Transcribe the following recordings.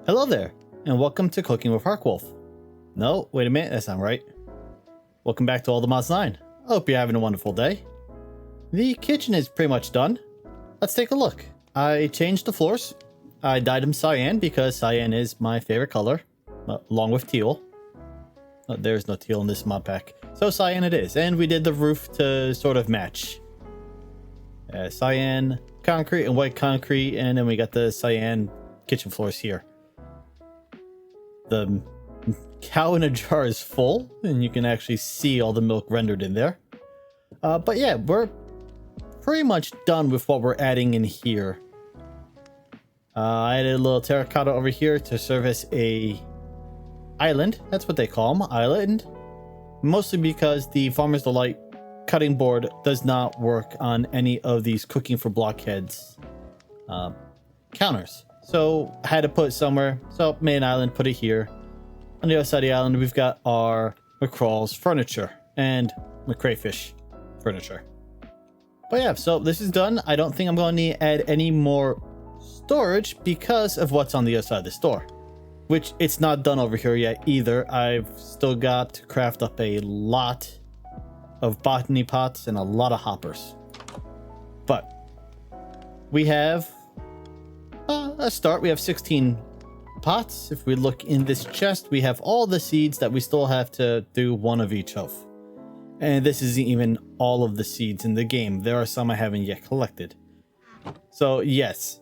Hello there, and welcome to Cooking with Harkwolf. No, wait a minute, that's not right. Welcome back to All the Mods 9. I hope you're having a wonderful day. The kitchen is pretty much done. Let's take a look. I changed the floors. I dyed them cyan because cyan is my favorite color, along with teal. There's no teal in this mod pack, so cyan it is. And we did the roof to sort of match. Cyan concrete and white concrete, and then we got the cyan kitchen floors here. The cow in a jar is full, and you can actually see all the milk rendered in there. But yeah, we're pretty much done with what we're adding in here. I added a little terracotta over here to serve as a island. That's what they call them, island. Mostly because the Farmer's Delight cutting board does not work on any of these cooking for blockheads counters. So I had to put it somewhere. So made an island, put it here. On the other side of the island, we've got our McCrawl's furniture and McCrayfish furniture. But yeah, so this is done. I don't think I'm going to need to add any more storage because of what's on the other side of the store. Which it's not done over here yet either. I've still got to craft up a lot of botany pots and a lot of hoppers. But we have a start. We have 16 pots. If we look in this chest, we have all the seeds that we still have to do one of each of. And this isn't even all of the seeds in the game. There are some I haven't yet collected. So yes,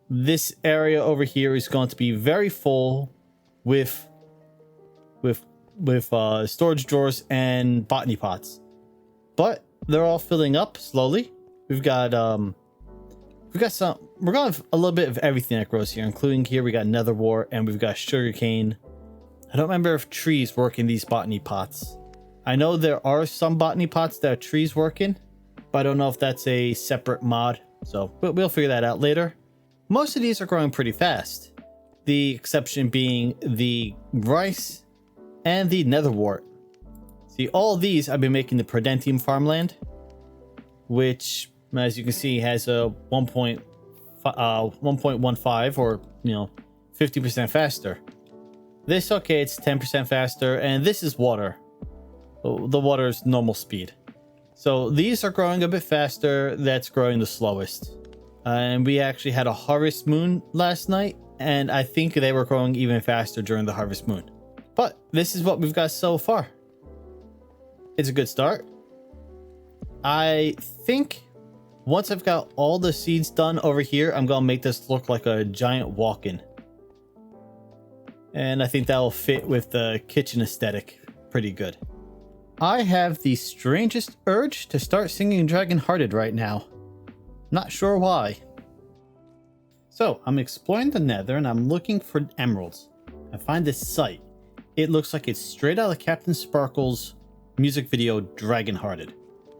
this area over here is going to be very full with storage drawers and botany pots. But they're all filling up slowly. We're going to have a little bit of everything that grows here, including here we got netherwort and we've got sugarcane. I don't remember if trees work in these botany pots. I know there are some botany pots that are trees working, but I don't know if that's a separate mod. So we'll figure that out later. Most of these are growing pretty fast. The exception being the rice and the netherwort. See, all of these I've been making the Prudentium farmland, which, as you can see, has a 1.15 or 50% faster. This, okay, it's 10% faster, and this is water. The water is normal speed. So these are growing a bit faster. That's growing the slowest. And we actually had a harvest moon last night, and I think they were growing even faster during the harvest moon. But this is what we've got so far. It's a good start. I think once I've got all the seeds done over here, I'm going to make this look like a giant walk-in. And I think that will fit with the kitchen aesthetic pretty good. I have the strangest urge to start singing Dragon Hearted right now. Not sure why. So I'm exploring the nether and I'm looking for emeralds. I find this site. It looks like it's straight out of Captain Sparkle's music video Dragon Hearted.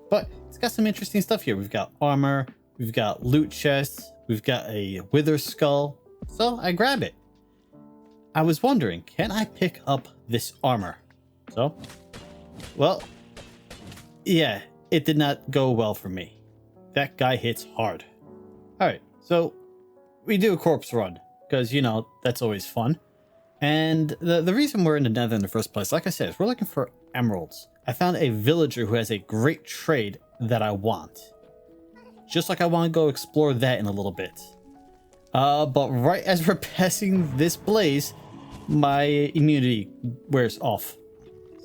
But it's got some interesting stuff here. We've got armor, we've got loot chests, we've got a wither skull. So I grab it. I was wondering, can I pick up this armor? So, well, yeah, it did not go well for me. That guy hits hard. Alright, so we do a corpse run, because, that's always fun. And the reason we're in the nether in the first place, like I said, is we're looking for emeralds. I found a villager who has a great trade that I want. Just like I want to go explore that in a little bit. But right as we're passing this blaze, my immunity wears off.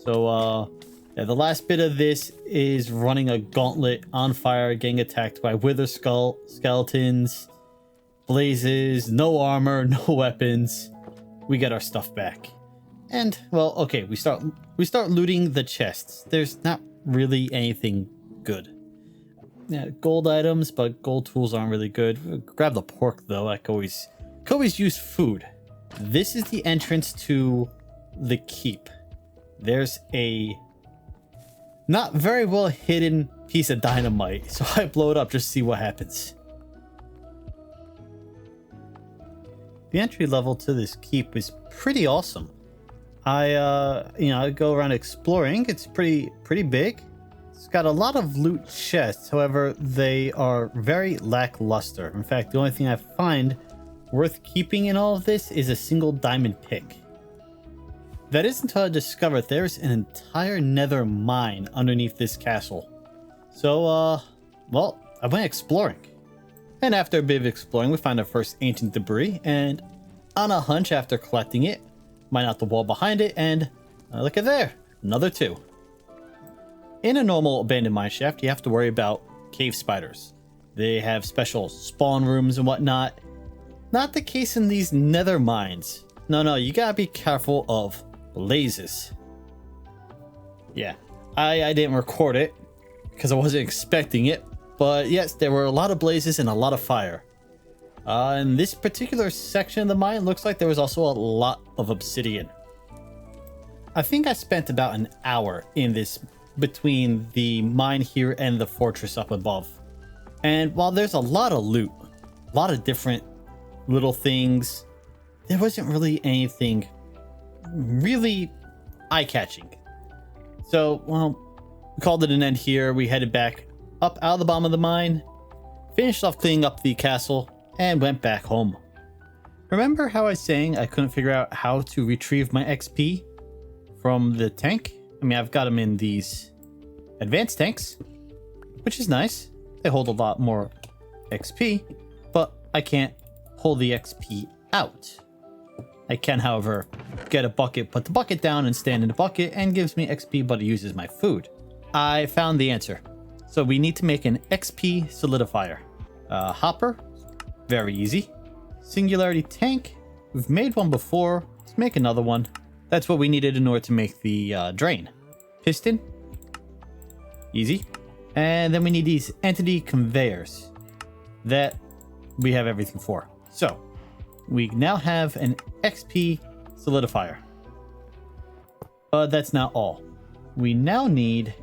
So, yeah, the last bit of this is running a gauntlet on fire, getting attacked by wither skeletons, blazes, no armor, no weapons. We get our stuff back. And, well, okay, we start looting the chests. There's not really anything good. Yeah, gold items, but gold tools aren't really good. Grab the pork, though. I could always use food. This is the entrance to the keep. There's a not very well hidden piece of dynamite, so I blow it up just to see what happens. The entry level to this keep is pretty awesome. I go around exploring. It's pretty big. It's got a lot of loot chests. However, they are very lackluster. In fact, the only thing I find worth keeping in all of this is a single diamond pick. That is until I discovered there's an entire nether mine underneath this castle. So, well, I went exploring. And after a bit of exploring, we found our first ancient debris, and on a hunch after collecting it, mine out the wall behind it, and look at there, another 2. In a normal abandoned mine shaft, you have to worry about cave spiders. They have special spawn rooms and whatnot. Not the case in these nether mines. No, you gotta be careful of blazes. Yeah, I didn't record it because I wasn't expecting it, but yes, there were a lot of blazes and a lot of fire. In this particular section of the mine, looks like there was also a lot of obsidian. I think I spent about an hour in this between the mine here and the fortress up above. And while there's a lot of loot, a lot of different little things, there wasn't really anything really eye-catching. So, well, we called it an end here. We headed back up out of the bottom of the mine, finished off cleaning up the castle, and went back home. Remember how I was saying I couldn't figure out how to retrieve my XP from the tank? I mean, I've got them in these advanced tanks, which is nice. They hold a lot more XP, but I can't pull the XP out. I can, however, get a bucket, put the bucket down and stand in the bucket, and gives me XP, but it uses my food. I found the answer. So we need to make an XP solidifier. Hopper, very easy. Singularity tank, we've made one before. Let's make another one. That's what we needed in order to make the drain. Piston, easy. And then we need these entity conveyors that we have everything for. So we now have an XP solidifier. But that's not all. We now need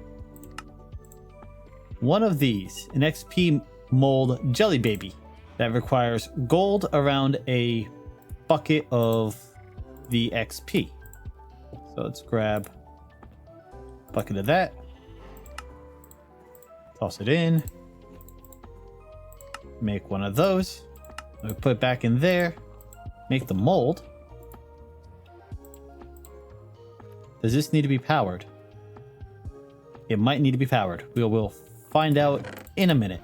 one of these, an XP mold jelly baby that requires gold around a bucket of the XP. So let's grab a bucket of that, toss it in, make one of those, we put it back in there, make the mold. Does this need to be powered? It might need to be powered. We will find out in a minute.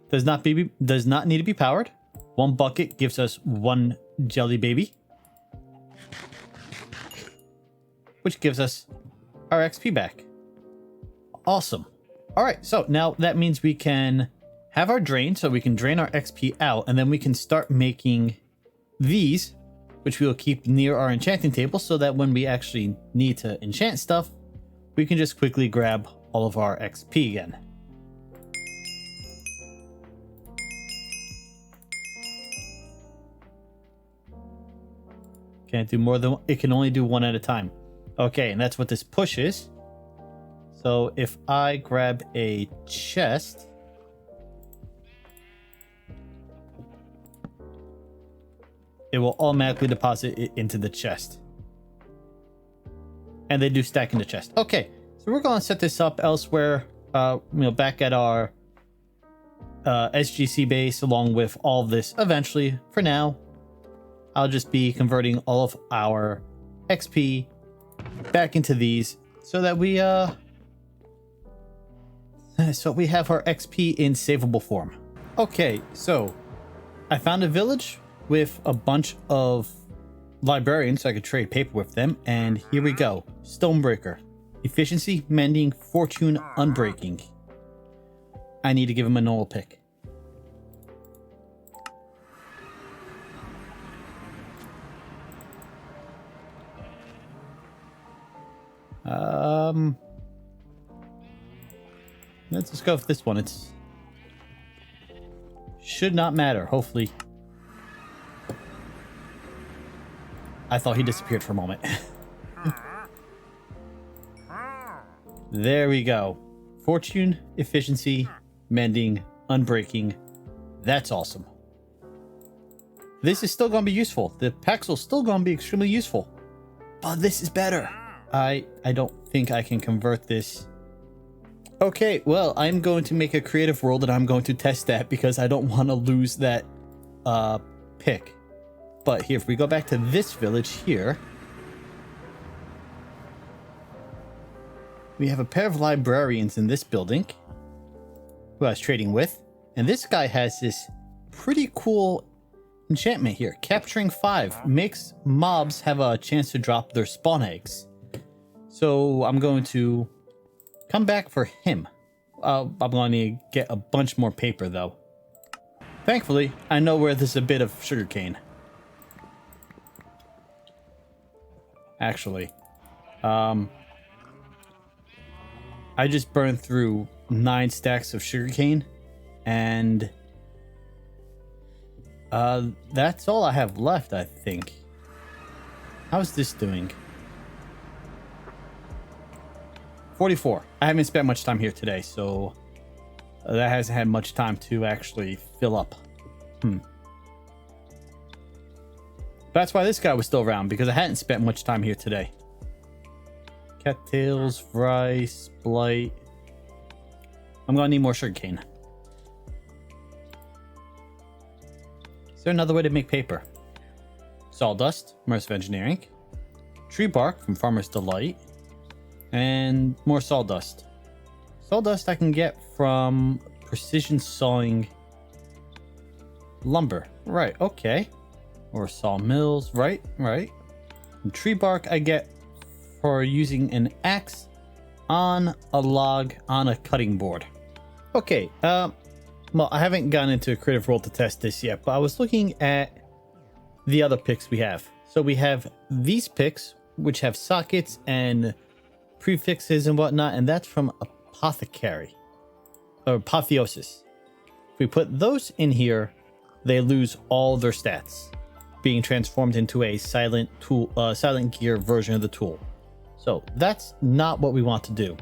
Does not need to be powered. One bucket gives us one jelly baby, which gives us our XP back. Awesome. All right, so now that means we can have our drain, so we can drain our XP out, and then we can start making these, which we will keep near our enchanting table, so that when we actually need to enchant stuff, we can just quickly grab all of our XP again. Can't do more than, it can only do one at a time. Okay, and that's what this push is. So if I grab a chest, it will automatically deposit it into the chest. And they do stack in the chest. Okay, so we're going to set this up elsewhere, back at our SGC base, along with all of this eventually. For now, I'll just be converting all of our XP back into these so that we have our XP in savable form. Okay, so I found a village with a bunch of librarians so I could trade paper with them, and here we go. Stonebreaker, efficiency, mending, fortune, unbreaking. I need to give him a normal pick. Let's just go with this one. It's should not matter, hopefully. I thought he disappeared for a moment. There we go. Fortune, efficiency, mending, unbreaking. That's awesome. This is still going to be useful. The Paxel's still going to be extremely useful. But this is better. I don't think I can convert this. Okay, well, I'm going to make a creative world and I'm going to test that because I don't want to lose that pick. But here, if we go back to this village here, we have a pair of librarians in this building who I was trading with. And this guy has this pretty cool enchantment here. Capturing 5 makes mobs have a chance to drop their spawn eggs. So I'm going to come back for him. I'm going to get a bunch more paper though. Thankfully, I know where there's a bit of sugarcane. Actually, I just burned through 9 stacks of sugarcane, and that's all I have left, I think. How's this doing? 44. I haven't spent much time here today, so that hasn't had much time to actually fill up. That's why this guy was still around, because I hadn't spent much time here today. Cattails, rice, blight. I'm gonna need more sugarcane. Is there another way to make paper? Sawdust, immersive engineering. Tree bark from Farmer's Delight. And more sawdust. Sawdust I can get from precision sawing lumber. Right, okay. Or sawmills, right. And tree bark I get for using an axe on a log on a cutting board. Okay, well, I haven't gone into a creative world to test this yet, but I was looking at the other picks we have. So we have these picks, which have sockets and prefixes and whatnot, and that's from apothecary or apotheosis. If we put those in here, they lose all their stats, being transformed into a silent gear version of the tool. So that's not what we want to do.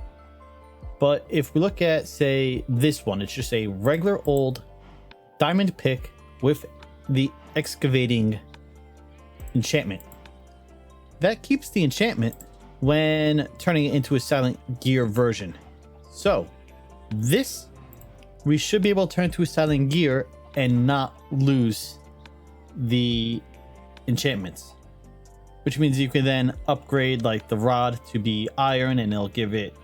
But if we look at, say, this one, it's just a regular old diamond pick with the excavating enchantment. That keeps the enchantment when turning it into a silent gear version. So this, we should be able to turn to a silent gear and not lose the enchantments, which means you can then upgrade like the rod to be iron, and it'll give it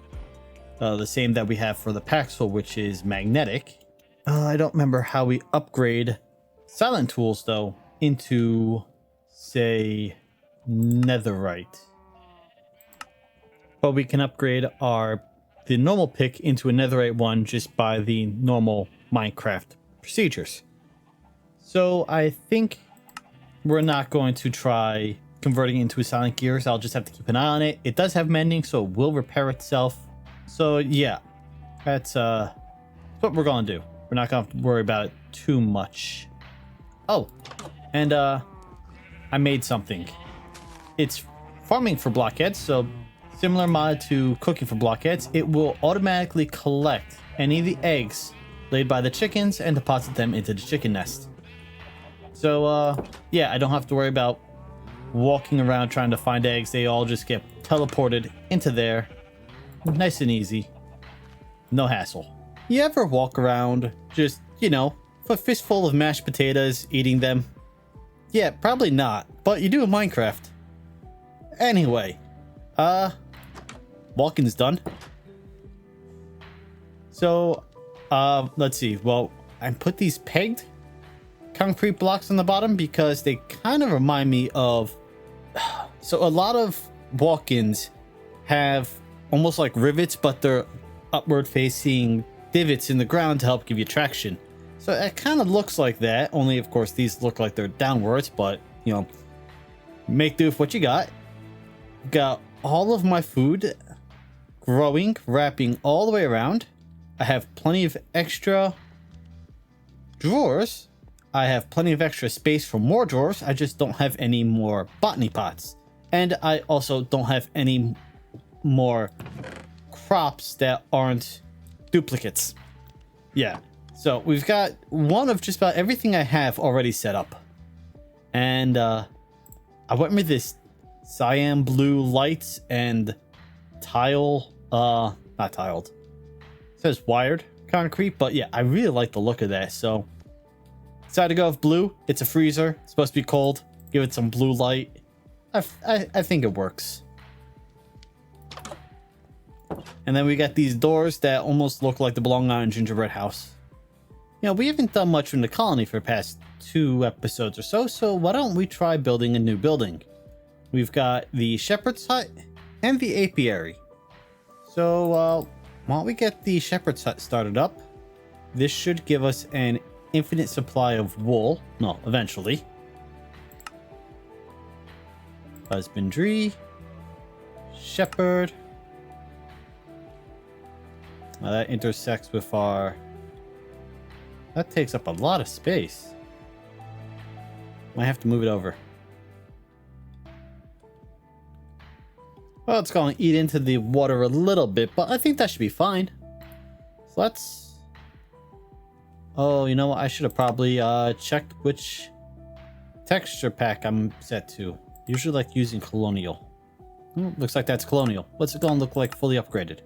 the same that we have for the Paxel, which is magnetic. I don't remember how we upgrade silent tools though into, say, netherite, but we can upgrade the normal pick into a netherite one just by the normal Minecraft procedures. So I think we're not going to try converting it into a silent gear, so I'll just have to keep an eye on it. It does have mending, so it will repair itself. So yeah, that's what we're gonna do. We're not gonna have to worry about it too much. Oh, and I made something. It's farming for blockheads, so similar mod to cooking for blockheads. It will automatically collect any of the eggs laid by the chickens and deposit them into the chicken nest. So yeah, I don't have to worry about walking around trying to find eggs. They all just get teleported into there. Nice and easy. No hassle. You ever walk around just, with a fistful of mashed potatoes, eating them? Yeah, probably not, but you do in Minecraft. Anyway, walking's done. So, let's see. Well, I put these pegged concrete blocks on the bottom because they kind of remind me of... So a lot of walk-ins have almost like rivets, but they're upward facing divots in the ground to help give you traction. So it kind of looks like that, only of course these look like they're downwards, but make do with what you got. Got all of my food growing, wrapping all the way around. I have plenty of extra drawers. I have plenty of extra space for more drawers. I just don't have any more botany pots. And I also don't have any more crops that aren't duplicates. Yeah, so we've got one of just about everything I have already set up. And I went with this cyan blue lights and not tiled. It says wired concrete, but yeah, I really like the look of that. So decided to go with blue. It's a freezer. It's supposed to be cold. Give it some blue light. I think it works. And then we got these doors that almost look like they belong on a gingerbread house. You know, we haven't done much in the colony for the past 2 episodes or so, so why don't we try building a new building? We've got the shepherd's hut and the apiary. So why don't we get the shepherd's hut started up? This should give us an infinite supply of wool. No, eventually. Husbandry. Shepherd. Now that intersects with our... That takes up a lot of space. Might have to move it over. Well, it's going to eat into the water a little bit, but I think that should be fine. So let's... Oh, you know what? I should have probably checked which texture pack I'm set to. Usually like using Colonial. Looks like that's Colonial. What's it going to look like fully upgraded?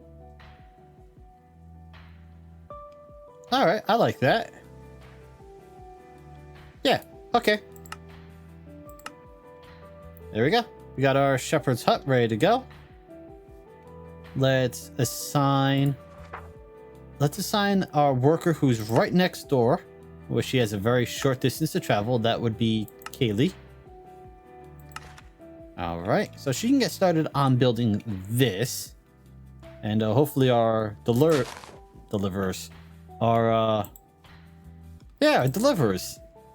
Alright, I like that. Yeah, okay. There we go. We got our shepherd's hut ready to go. Let's assign our worker who's right next door, where she has a very short distance to travel. That would be Kaylee. All right, so she can get started on building this, and hopefully our deliverers,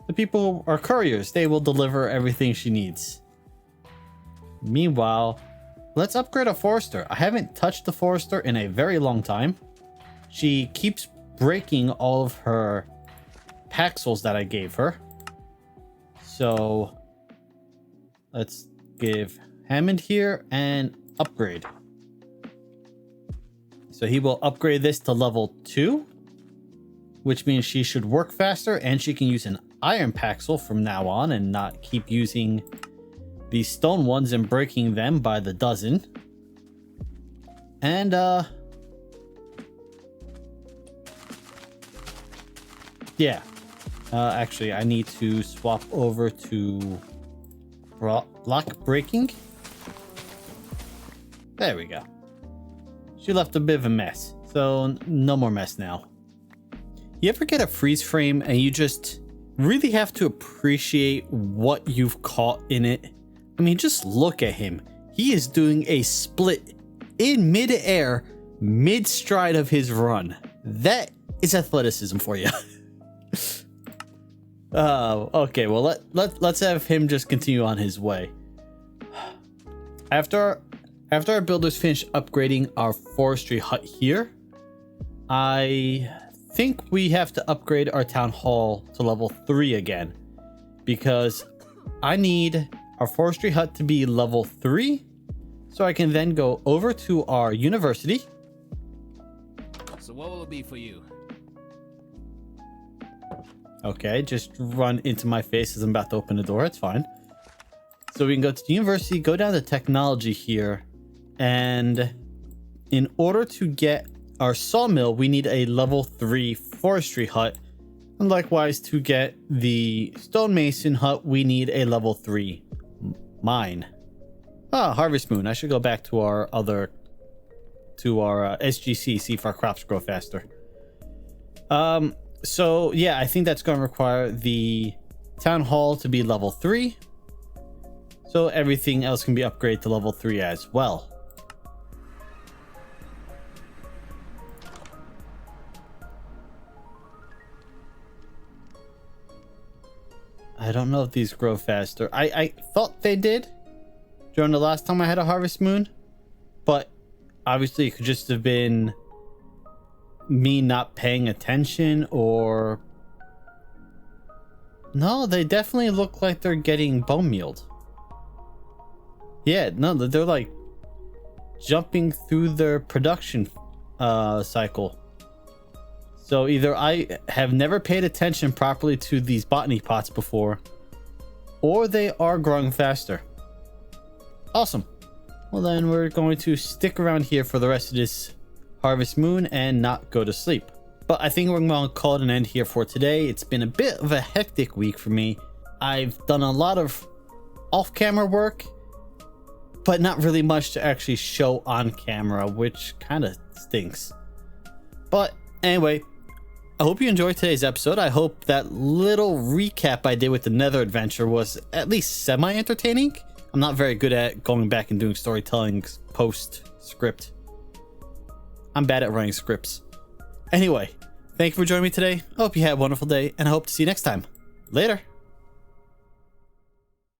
the people, our couriers, they will deliver everything she needs. Meanwhile, let's upgrade a forester. I haven't touched the forester in a very long time. She keeps breaking all of her paxels that I gave her. So let's give Hammond here an upgrade. So he will upgrade this to level 2, which means she should work faster and she can use an iron paxel from now on and not keep using these stone ones and breaking them by the dozen. And yeah, actually I need to swap over to block breaking. There we go. She left a bit of a mess, so no more mess now. You ever get a freeze frame and you just really have to appreciate what you've caught in it? I mean, just look at him. He is doing a split in mid-air, mid-stride of his run. That is athleticism for you. Okay, well, let's have him just continue on his way. After our builders finish upgrading our forestry hut here, I think we have to upgrade our town hall to level 3 again, because I need our forestry hut to be level 3 so I can then go over to our university. So what will it be for you? Okay, just run into my face as I'm about to open the door. It's fine. So we can go to the university, go down to technology here, and in order to get our sawmill, we need a level 3 forestry hut. And likewise, to get the stonemason hut, we need a level 3 mine. Harvest moon. I should go back to our SGC, see if our crops grow faster. So yeah, I think that's going to require the town hall to be level 3. So everything else can be upgraded to level 3 as well. I don't know if these grow faster. I thought they did during the last time I had a harvest moon, but obviously it could just have been me not paying attention, or no, they definitely look like they're getting bone mealed. Yeah, no, they're like jumping through their production cycle. So either I have never paid attention properly to these botany pots before, or they are growing faster. Awesome. Well, then we're going to stick around here for the rest of this Harvest Moon and not go to sleep. But I think we're going to call it an end here for today. It's been a bit of a hectic week for me. I've done a lot of off-camera work, but not really much to actually show on camera, which kind of stinks. But anyway, I hope you enjoyed today's episode. I hope that little recap I did with the Nether adventure was at least semi-entertaining. I'm not very good at going back and doing storytelling post-script. I'm bad at writing scripts. Anyway, thank you for joining me today. I hope you had a wonderful day, and I hope to see you next time. Later.